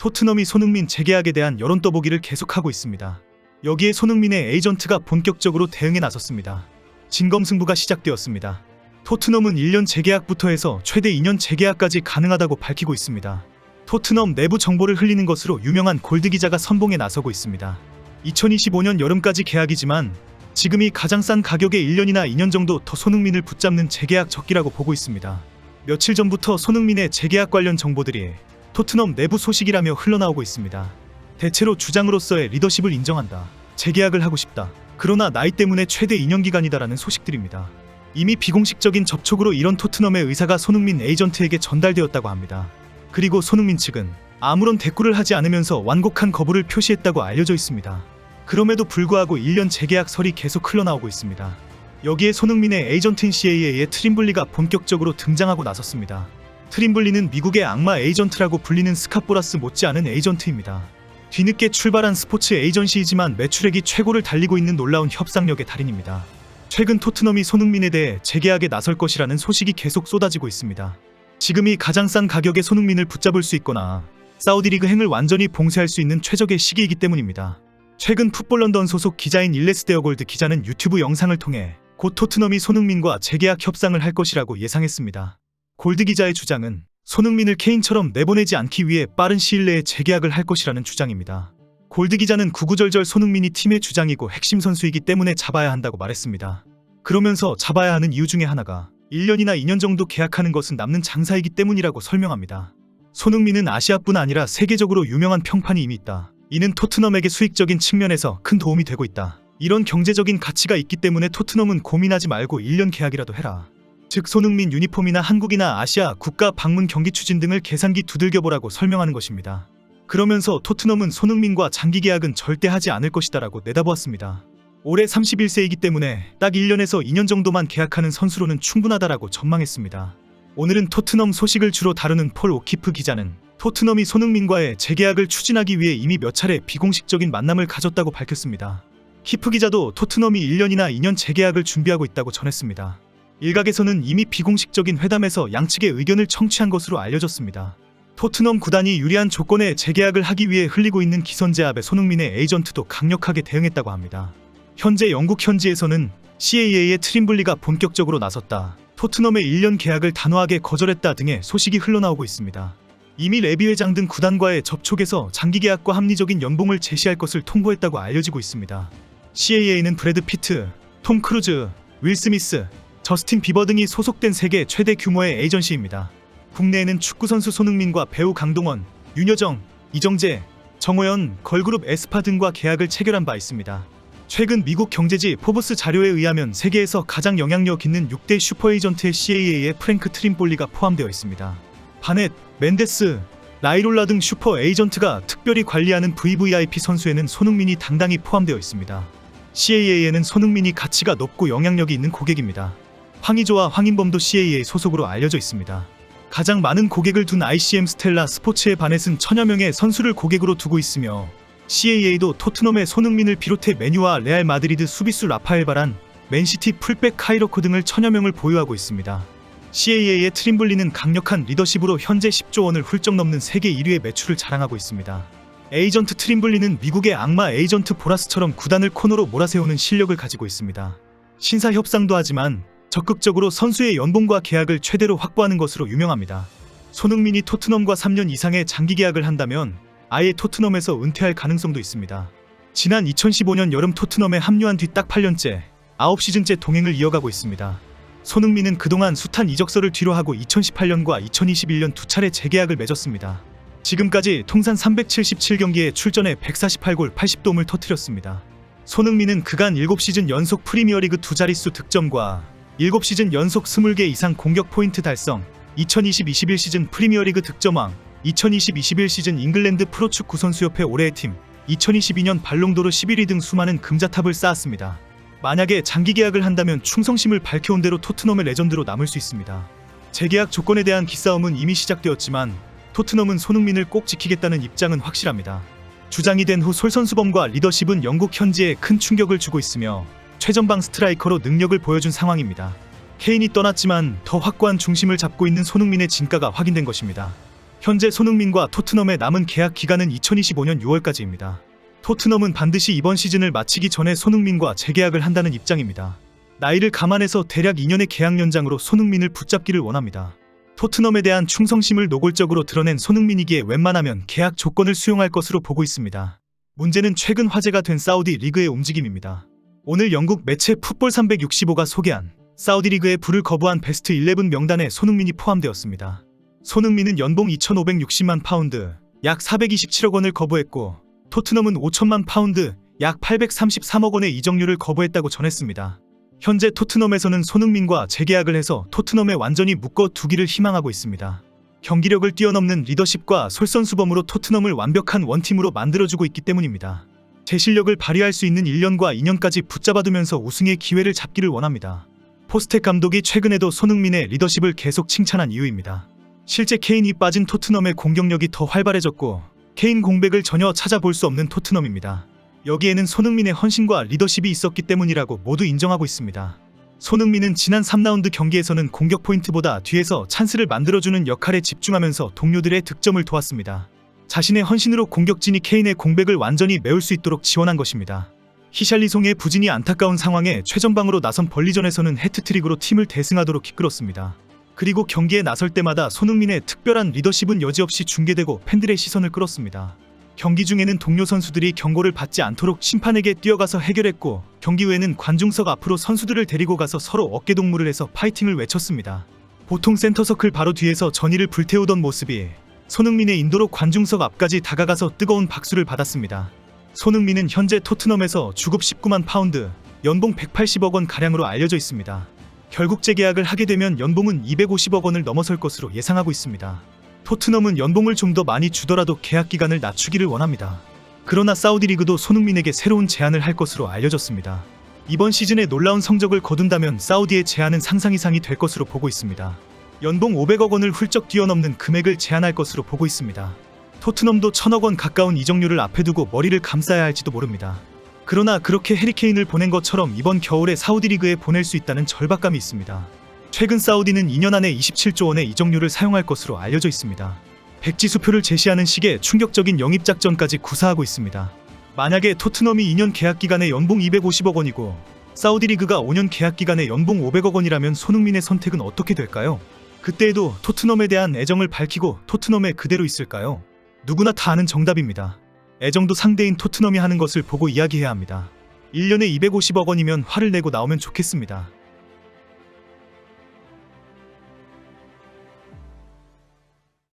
토트넘이 손흥민 재계약에 대한 여론 떠보기를 계속하고 있습니다. 여기에 손흥민의 에이전트가 본격적으로 대응에 나섰습니다. 진검승부가 시작되었습니다. 토트넘은 1년 재계약부터 해서 최대 2년 재계약까지 가능하다고 밝히고 있습니다. 토트넘 내부 정보를 흘리는 것으로 유명한 골드 기자가 선봉에 나서고 있습니다. 2025년 여름까지 계약이지만 지금이 가장 싼 가격에 1년이나 2년 정도 더 손흥민을 붙잡는 재계약 적기라고 보고 있습니다. 며칠 전부터 손흥민의 재계약 관련 정보들이 토트넘 내부 소식이라며 흘러나오고 있습니다. 대체로 주장으로서의 리더십을 인정한다. 재계약을 하고 싶다. 그러나 나이 때문에 최대 2년 기간이다라는 소식들입니다. 이미 비공식적인 접촉으로 이런 토트넘의 의사가 손흥민 에이전트에게 전달되었다고 합니다. 그리고 손흥민 측은 아무런 대꾸를 하지 않으면서 완곡한 거부를 표시했다고 알려져 있습니다. 그럼에도 불구하고 1년 재계약설이 계속 흘러나오고 있습니다. 여기에 손흥민의 에이전트인 CAA의 트림블리가 본격적으로 등장하고 나섰습니다. 트림블리는 미국의 악마 에이전트라고 불리는 스캇보라스 못지않은 에이전트입니다. 뒤늦게 출발한 스포츠 에이전시이지만 매출액이 최고를 달리고 있는 놀라운 협상력의 달인입니다. 최근 토트넘이 손흥민에 대해 재계약에 나설 것이라는 소식이 계속 쏟아지고 있습니다. 지금이 가장 싼 가격에 손흥민을 붙잡을 수 있거나 사우디리그 행을 완전히 봉쇄할 수 있는 최적의 시기이기 때문입니다. 최근 풋볼 런던 소속 기자인 일레스 데어골드 기자는 유튜브 영상을 통해 곧 토트넘이 손흥민과 재계약 협상을 할 것이라고 예상했습니다. 골드 기자의 주장은 손흥민을 케인처럼 내보내지 않기 위해 빠른 시일 내에 재계약을 할 것이라는 주장입니다. 골드 기자는 구구절절 손흥민이 팀의 주장이고 핵심 선수이기 때문에 잡아야 한다고 말했습니다. 그러면서 잡아야 하는 이유 중에 하나가 1년이나 2년 정도 계약하는 것은 남는 장사이기 때문이라고 설명합니다. 손흥민은 아시아뿐 아니라 세계적으로 유명한 평판이 이미 있다. 이는 토트넘에게 수익적인 측면에서 큰 도움이 되고 있다. 이런 경제적인 가치가 있기 때문에 토트넘은 고민하지 말고 1년 계약이라도 해라. 즉 손흥민 유니폼이나 한국이나 아시아 국가 방문 경기 추진 등을 계산기 두들겨보라고 설명하는 것입니다. 그러면서 토트넘은 손흥민과 장기 계약은 절대 하지 않을 것이다 라고 내다보았습니다. 올해 31세이기 때문에 딱 1년에서 2년 정도만 계약하는 선수로는 충분하다라고 전망했습니다. 오늘은 토트넘 소식을 주로 다루는 폴 오키프 기자는 토트넘이 손흥민과의 재계약을 추진하기 위해 이미 몇 차례 비공식적인 만남을 가졌다고 밝혔습니다. 키프 기자도 토트넘이 1년이나 2년 재계약을 준비하고 있다고 전했습니다. 일각에서는 이미 비공식적인 회담에서 양측의 의견을 청취한 것으로 알려졌습니다. 토트넘 구단이 유리한 조건에 재계약을 하기 위해 흘리고 있는 기선제압에 손흥민의 에이전트도 강력하게 대응했다고 합니다. 현재 영국 현지에서는 CAA의 트림블리가 본격적으로 나섰다. 토트넘의 1년 계약을 단호하게 거절했다 등의 소식이 흘러나오고 있습니다. 이미 레비 회장 등 구단과의 접촉에서 장기 계약과 합리적인 연봉을 제시할 것을 통보했다고 알려지고 있습니다. CAA는 브래드 피트, 톰 크루즈, 윌 스미스, 저스틴 비버 등이 소속된 세계 최대 규모의 에이전시입니다. 국내에는 축구선수 손흥민과 배우 강동원, 윤여정, 이정재, 정호연, 걸그룹 에스파 등과 계약을 체결한 바 있습니다. 최근 미국 경제지 포브스 자료에 의하면 세계에서 가장 영향력 있는 6대 슈퍼 에이전트의 CAA에 프랭크 트림볼리가 포함되어 있습니다. 바넷, 멘데스, 라이롤라 등 슈퍼 에이전트가 특별히 관리하는 VVIP 선수에는 손흥민이 당당히 포함되어 있습니다. CAA에는 손흥민이 가치가 높고 영향력이 있는 고객입니다. 황의조와 황인범도 CAA 소속으로 알려져 있습니다. 가장 많은 고객을 둔 ICM 스텔라 스포츠의 바넷은 1000여 명의 선수를 고객으로 두고 있으며 CAA도 토트넘의 손흥민을 비롯해 맨유와 레알 마드리드 수비수 라파엘 바란, 맨시티 풀백 카이로코 등을 1000여 명을 보유하고 있습니다. CAA의 트림블리는 강력한 리더십으로 현재 10조 원을 훌쩍 넘는 세계 1위의 매출을 자랑하고 있습니다. 에이전트 트림블리는 미국의 악마 에이전트 보라스처럼 구단을 코너로 몰아세우는 실력을 가지고 있습니다. 신사 협상도 하지만 적극적으로 선수의 연봉과 계약을 최대로 확보하는 것으로 유명합니다. 손흥민이 토트넘과 3년 이상의 장기 계약을 한다면 아예 토트넘에서 은퇴할 가능성도 있습니다. 지난 2015년 여름 토트넘에 합류한 뒤 딱 8년째, 9시즌째 동행을 이어가고 있습니다. 손흥민은 그동안 숱한 이적설을 뒤로하고 2018년과 2021년 두 차례 재계약을 맺었습니다. 지금까지 통산 377경기에 출전해 148골 80도움을 터뜨렸습니다. 손흥민은 그간 7시즌 연속 프리미어리그 두 자릿수 득점과 7시즌 연속 20개 이상 공격 포인트 달성, 2020-21 시즌 프리미어리그 득점왕, 2020-21 시즌 잉글랜드 프로축구 선수협회 올해의 팀, 2022년 발롱도르 11위 등 수많은 금자탑을 쌓았습니다. 만약에 장기 계약을 한다면 충성심을 밝혀온 대로 토트넘의 레전드로 남을 수 있습니다. 재계약 조건에 대한 기싸움은 이미 시작되었지만 토트넘은 손흥민을 꼭 지키겠다는 입장은 확실합니다. 주장이 된 후 솔선수범과 리더십은 영국 현지에 큰 충격을 주고 있으며 최전방 스트라이커로 능력을 보여준 상황입니다. 케인이 떠났지만 더 확고한 중심을 잡고 있는 손흥민의 진가가 확인된 것입니다. 현재 손흥민과 토트넘의 남은 계약 기간은 2025년 6월까지입니다. 토트넘은 반드시 이번 시즌을 마치기 전에 손흥민과 재계약을 한다는 입장입니다. 나이를 감안해서 대략 2년의 계약 연장으로 손흥민을 붙잡기를 원합니다. 토트넘에 대한 충성심을 노골적으로 드러낸 손흥민이기에 웬만하면 계약 조건을 수용할 것으로 보고 있습니다. 문제는 최근 화제가 된 사우디 리그의 움직임입니다. 오늘 영국 매체 풋볼 365가 소개한 사우디 리그의 불을 거부한 베스트 11 명단에 손흥민이 포함되었습니다. 손흥민은 연봉 2,560만 파운드, 약 427억 원을 거부했고 토트넘은 5천만 파운드, 약 833억 원의 이적료를 거부했다고 전했습니다. 현재 토트넘에서는 손흥민과 재계약을 해서 토트넘에 완전히 묶어두기를 희망하고 있습니다. 경기력을 뛰어넘는 리더십과 솔선수범으로 토트넘을 완벽한 원팀으로 만들어주고 있기 때문입니다. 제 실력을 발휘할 수 있는 1년과 2년까지 붙잡아두면서 우승의 기회를 잡기를 원합니다. 포스텍 감독이 최근에도 손흥민의 리더십을 계속 칭찬한 이유입니다. 실제 케인이 빠진 토트넘의 공격력이 더 활발해졌고 케인 공백을 전혀 찾아볼 수 없는 토트넘입니다. 여기에는 손흥민의 헌신과 리더십이 있었기 때문이라고 모두 인정하고 있습니다. 손흥민은 지난 3라운드 경기에서는 공격 포인트보다 뒤에서 찬스를 만들어주는 역할에 집중하면서 동료들의 득점을 도왔습니다. 자신의 헌신으로 공격진이 케인의 공백을 완전히 메울 수 있도록 지원한 것입니다. 히샬리송의 부진이 안타까운 상황에 최전방으로 나선 벌리전에서는 해트트릭으로 팀을 대승하도록 이끌었습니다. 그리고 경기에 나설 때마다 손흥민의 특별한 리더십은 여지없이 중계되고 팬들의 시선을 끌었습니다. 경기 중에는 동료 선수들이 경고를 받지 않도록 심판에게 뛰어가서 해결했고 경기 후에는 관중석 앞으로 선수들을 데리고 가서 서로 어깨동무를 해서 파이팅을 외쳤습니다. 보통 센터서클 바로 뒤에서 전의를 불태우던 모습이 손흥민의 인도로 관중석 앞까지 다가가서 뜨거운 박수를 받았습니다. 손흥민은 현재 토트넘에서 주급 19만 파운드, 연봉 180억 원 가량으로 알려져 있습니다. 결국 재계약을 하게 되면 연봉은 250억 원을 넘어설 것으로 예상하고 있습니다. 토트넘은 연봉을 좀 더 많이 주더라도 계약 기간을 낮추기를 원합니다. 그러나 사우디 리그도 손흥민에게 새로운 제안을 할 것으로 알려졌습니다. 이번 시즌에 놀라운 성적을 거둔다면 사우디의 제안은 상상 이상이 될 것으로 보고 있습니다. 연봉 500억 원을 훌쩍 뛰어넘는 금액을 제안할 것으로 보고 있습니다. 토트넘도 1000억 원 가까운 이적료를 앞에 두고 머리를 감싸야 할지도 모릅니다. 그러나 그렇게 해리케인을 보낸 것처럼 이번 겨울에 사우디 리그에 보낼 수 있다는 절박감이 있습니다. 최근 사우디는 2년 안에 27조 원의 이적료를 사용할 것으로 알려져 있습니다. 백지수표를 제시하는 식의 충격적인 영입작전까지 구사하고 있습니다. 만약에 토트넘이 2년 계약기간에 연봉 250억 원이고 사우디 리그가 5년 계약기간에 연봉 500억 원이라면 손흥민의 선택은 어떻게 될까요? 그때에도 토트넘에 대한 애정을 밝히고 토트넘에 그대로 있을까요? 누구나 다 아는 정답입니다. 애정도 상대인 토트넘이 하는 것을 보고 이야기해야 합니다. 1년에 250억 원이면 화를 내고 나오면 좋겠습니다.